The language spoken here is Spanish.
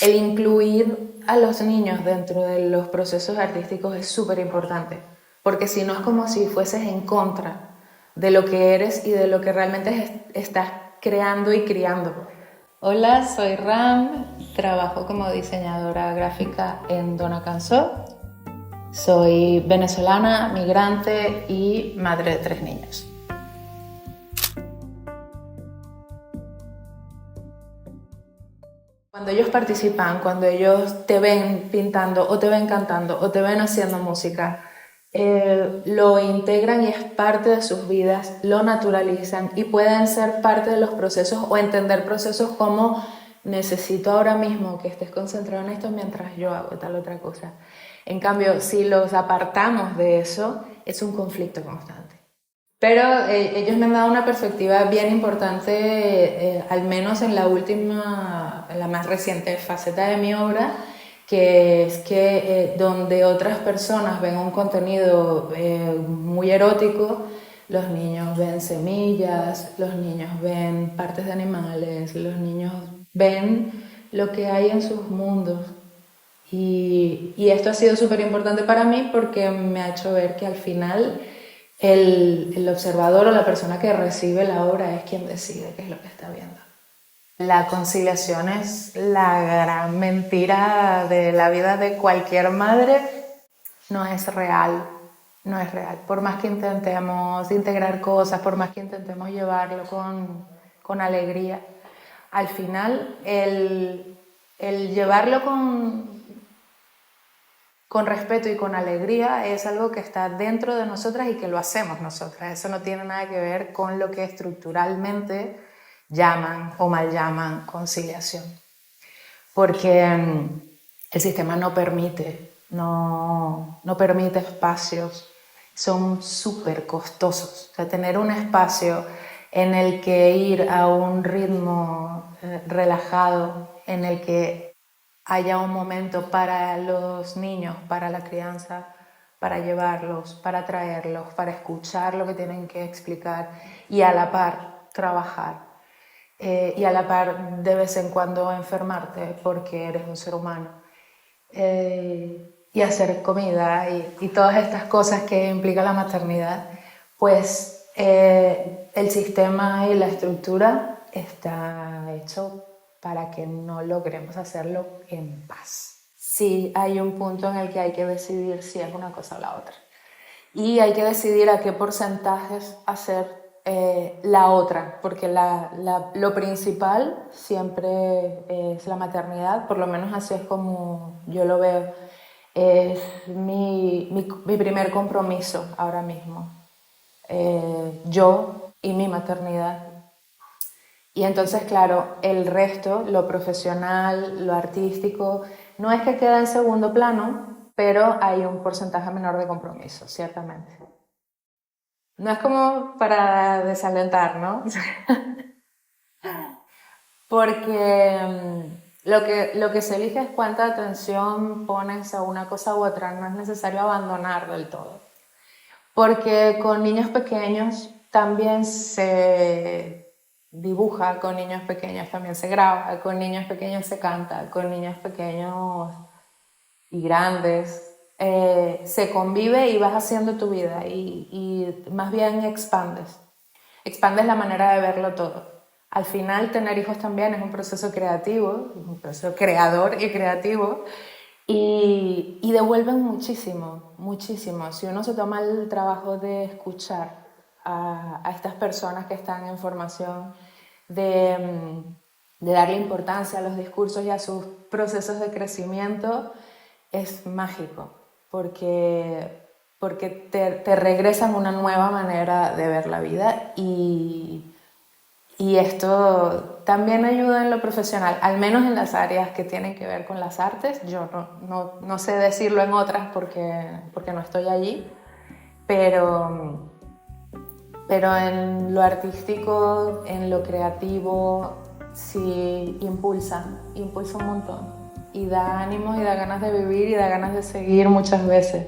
el incluir a los niños dentro de los procesos artísticos es súper importante, porque si no es como si fueses en contra de lo que eres y de lo que realmente estás creando y criando. Hola, soy Ram, trabajo como diseñadora gráfica en Dona Cançó. Soy venezolana, migrante y madre de 3 niños. Cuando ellos participan, cuando ellos te ven pintando o te ven cantando o te ven haciendo música, lo integran y es parte de sus vidas, lo naturalizan y pueden ser parte de los procesos o entender procesos como necesito ahora mismo que estés concentrado en esto mientras yo hago tal otra cosa. En cambio, si los apartamos de eso, es un conflicto constante. Pero ellos me han dado una perspectiva bien importante, al menos en la última, en la más reciente faceta de mi obra, que es que donde otras personas ven un contenido muy erótico, los niños ven semillas, los niños ven partes de animales, los niños ven lo que hay en sus mundos. Y esto ha sido súper importante para mí porque me ha hecho ver que al final el observador o la persona que recibe la obra es quien decide qué es lo que está viendo. La conciliación es la gran mentira de la vida de cualquier madre. No es real, no es real. Por más que intentemos integrar cosas, por más que intentemos llevarlo con alegría, al final el llevarlo con respeto y con alegría es algo que está dentro de nosotras y que lo hacemos nosotras. Eso no tiene nada que ver con lo que estructuralmente llaman o mal llaman conciliación. Porque el sistema no permite espacios, son súper costosos. O sea, tener un espacio en el que ir a un ritmo relajado, en el que haya un momento para los niños, para la crianza, para llevarlos, para traerlos, para escuchar lo que tienen que explicar y a la par trabajar. Y a la par de vez en cuando enfermarte porque eres un ser humano. Y hacer comida y todas estas cosas que implica la maternidad, pues el sistema y la estructura está hecho para que no logremos hacerlo en paz. Sí hay un punto en el que hay que decidir si es una cosa o la otra. Y hay que decidir a qué porcentajes hacer la otra, porque lo principal siempre es la maternidad, por lo menos así es como yo lo veo. Es mi primer compromiso ahora mismo. Yo y mi maternidad. Y entonces, claro, el resto, lo profesional, lo artístico, no es que quede en segundo plano, pero hay un porcentaje menor de compromiso, ciertamente. No es como para desalentar, ¿no? Porque lo que se elige es cuánta atención pones a una cosa u otra, no es necesario abandonar del todo. Porque con niños pequeños también se dibuja, con niños pequeños también se graba, con niños pequeños se canta, con niños pequeños y grandes se convive y vas haciendo tu vida y más bien expandes la manera de verlo todo. Al final tener hijos también es un proceso creativo, un proceso creador y creativo y devuelven muchísimo, muchísimo. Si uno se toma el trabajo de escuchar a estas personas que están en formación, de darle importancia a los discursos y a sus procesos de crecimiento, es mágico, porque te regresan una nueva manera de ver la vida y esto también ayuda en lo profesional, al menos en las áreas que tienen que ver con las artes. Yo no sé decirlo en otras porque no estoy allí, pero en lo artístico, en lo creativo, sí impulsa un montón y da ánimos y da ganas de vivir y da ganas de seguir muchas veces.